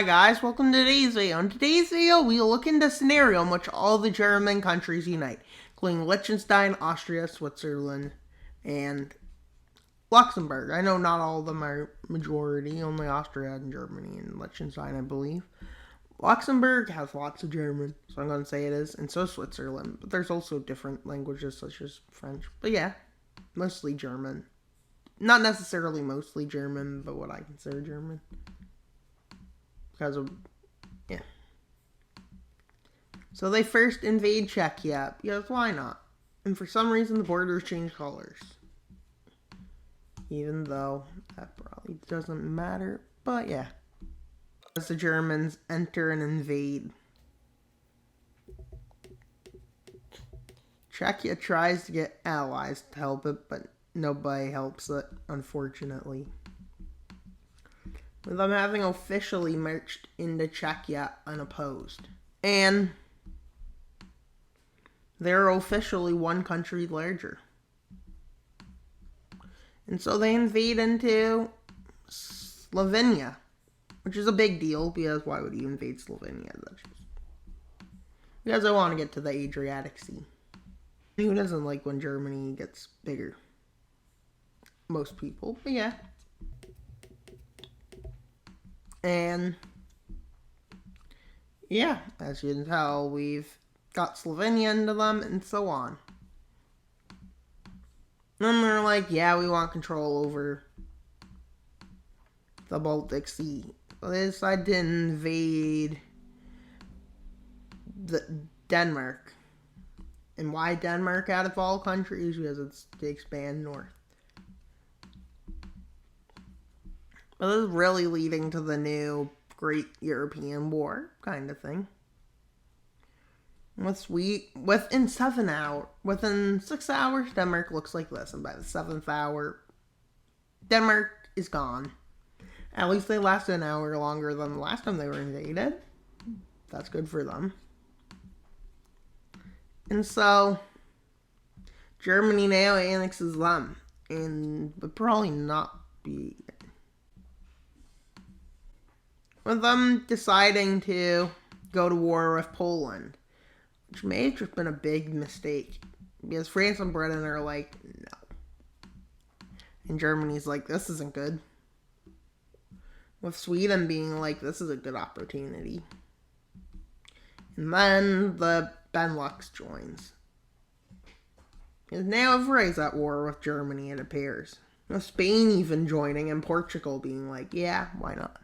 Hi guys, welcome to today's video. In today's video, we'll look into a scenario in which all the German countries unite, including Liechtenstein, Austria, Switzerland, and Luxembourg. I know not all of them are majority, only Austria and Germany and Liechtenstein, I believe. Luxembourg has lots of German, so I'm going to say it is, and so Switzerland. But there's also different languages such as French. But yeah, mostly German. Not necessarily mostly German, but what I consider German. Because of, yeah. So they first invade Czechia, because why not? And for some reason the borders change colors. Even though that probably doesn't matter, but yeah. As the Germans enter and invade. Czechia tries to get allies to help it, but nobody helps it, unfortunately. With them having officially marched into Czechia unopposed. And they're officially one country larger. And so they invade into Slovenia, which is a big deal, because why would you invade Slovenia? Because I want to get to the Adriatic Sea. Who doesn't like when Germany gets bigger? Most people, but yeah. And yeah, as you can tell, we've got Slovenia into them and so on. And they're like, yeah, we want control over the Baltic Sea. So they decide to invade Denmark. And why Denmark out of all countries? Because it's to expand north. But this is really leading to the new Great European War kind of thing. Within 6 hours, Denmark looks like this, and by the 7th hour, Denmark is gone. At least they lasted an hour longer than the last time they were invaded. That's good for them. And so, Germany now annexes them, and would probably not be. With them deciding to go to war with Poland, which may have just been a big mistake, because France and Britain are like, no. And Germany's like, this isn't good. With Sweden being like, this is a good opportunity. And then the Benelux joins. Because now everybody's at war with Germany, it appears. With Spain even joining, and Portugal being like, yeah, why not?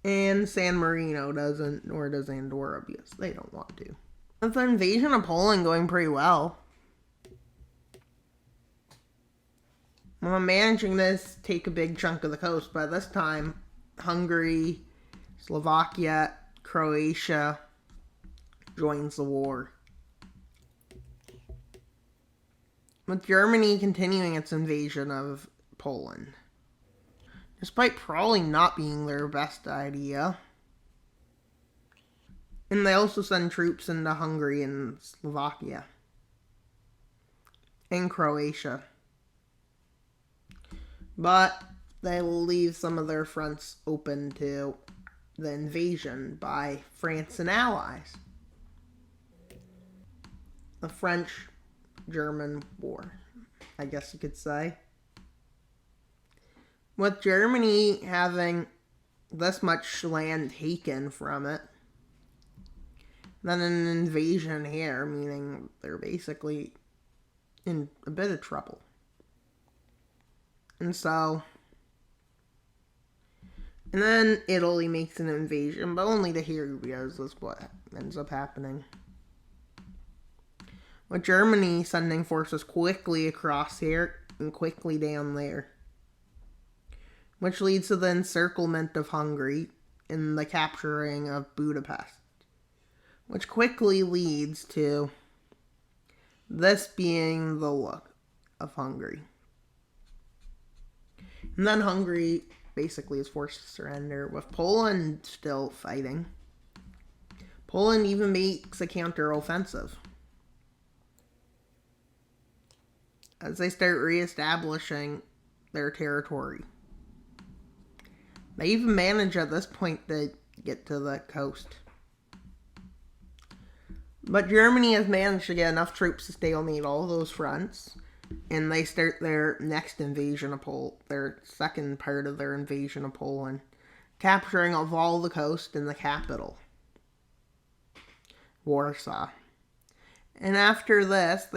And San Marino doesn't, nor does Andorra, because they don't want to. With the invasion of Poland going pretty well. Well, managing this take a big chunk of the coast. By this time, Hungary, Slovakia, Croatia joins the war. With Germany continuing its invasion of Poland. Despite probably not being their best idea. And they also send troops into Hungary and Slovakia. And Croatia. But they leave some of their fronts open to the invasion by France and allies. The French-German War, I guess you could say. With Germany having this much land taken from it, then an invasion here, meaning they're basically in a bit of trouble. And so, and then Italy makes an invasion, but only to here, because that's what ends up happening. With Germany sending forces quickly across here and quickly down there. Which leads to the encirclement of Hungary and the capturing of Budapest. Which quickly leads to this being the look of Hungary. And then Hungary basically is forced to surrender, with Poland still fighting. Poland even makes a counter-offensive. As they start reestablishing their territory. They even manage at this point to get to the coast. But Germany has managed to get enough troops to stalemate all those fronts. And they start their next invasion of Poland, their second part of their invasion of Poland, capturing of all the coast and the capital, Warsaw. And after this,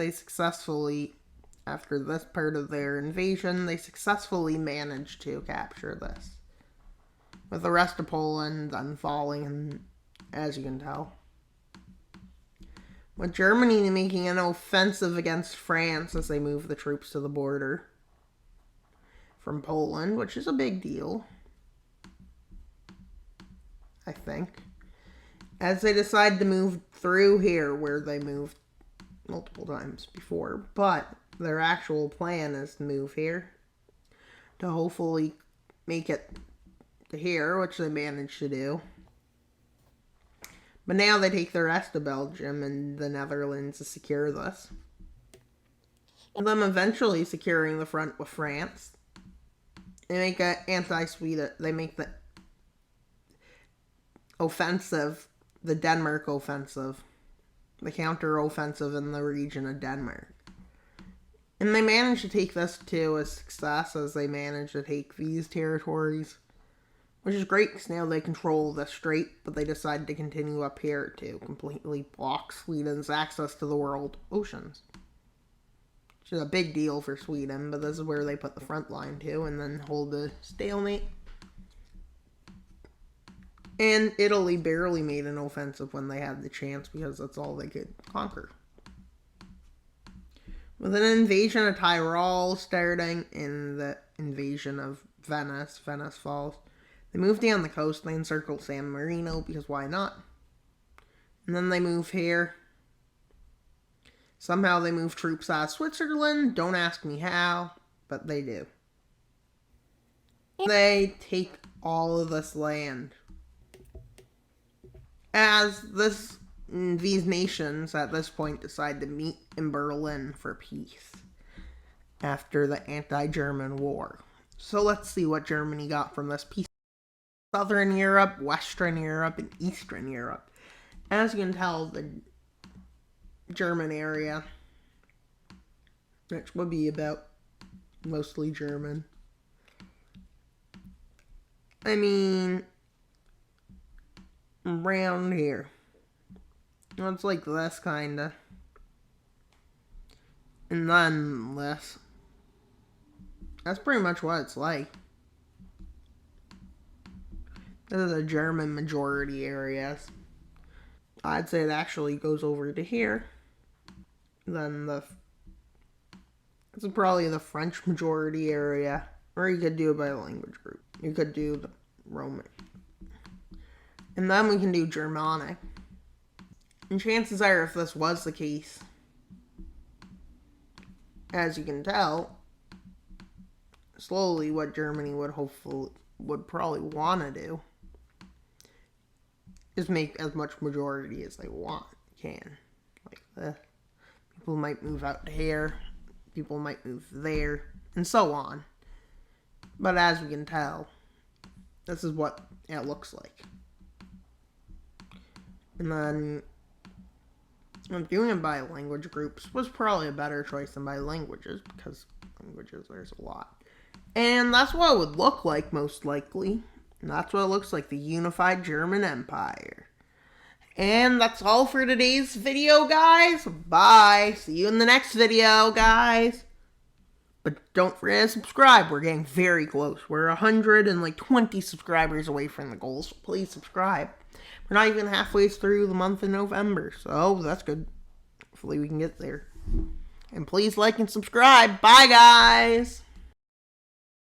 after this part of their invasion, they successfully managed to capture this, with the rest of Poland then falling, as you can tell. With Germany making an offensive against France as they move the troops to the border from Poland, which is a big deal, I think. As they decide to move through here, where they moved multiple times before, but their actual plan is to move here to hopefully make it to here, which they managed to do. But now they take the rest of Belgium and the Netherlands to secure this. And them eventually securing the front with France. They make an anti-Sweden. They make the offensive, the Denmark offensive, the counter-offensive in the region of Denmark. And they manage to take this to a success as they manage to take these territories. Which is great because now they control the strait, but they decide to continue up here to completely block Sweden's access to the world oceans. Which is a big deal for Sweden, but this is where they put the front line to and then hold the stalemate. And Italy barely made an offensive when they had the chance because that's all they could conquer. With an invasion of Tyrol starting in the invasion of Venice falls. They move down the coast, they encircle San Marino, because why not? And then they move here. Somehow they move troops out of Switzerland. Don't ask me how, but they do. They take all of this land. As these nations at this point decide to meet in Berlin for peace after the anti-German war. So let's see what Germany got from this peace. Southern Europe, Western Europe, and Eastern Europe. As you can tell, the German area, which would be about mostly German. I mean, around here. It's like this, kinda. And then this. That's pretty much what it's like. This is a German majority areas. I'd say it actually goes over to here. Then this is probably the French majority area. Or you could do it by language group. You could do the Roman. And then we can do Germanic. And chances are, if this was the case, as you can tell, slowly what Germany would probably want to do is make as much majority as they can. Like this. People might move out to here. People might move there. And so on. But as we can tell, this is what it looks like. And then doing it by language groups was probably a better choice than by languages, because languages, there's a lot. And that's what it would look like, most likely. And that's what it looks like, the unified German Empire. And that's all for today's video, guys. Bye. See you in the next video, guys. But don't forget to subscribe. We're getting very close. We're 120 subscribers away from the goal, so please subscribe. We're not even halfway through the month of November, so that's good. Hopefully we can get there. And please like and subscribe. Bye, guys.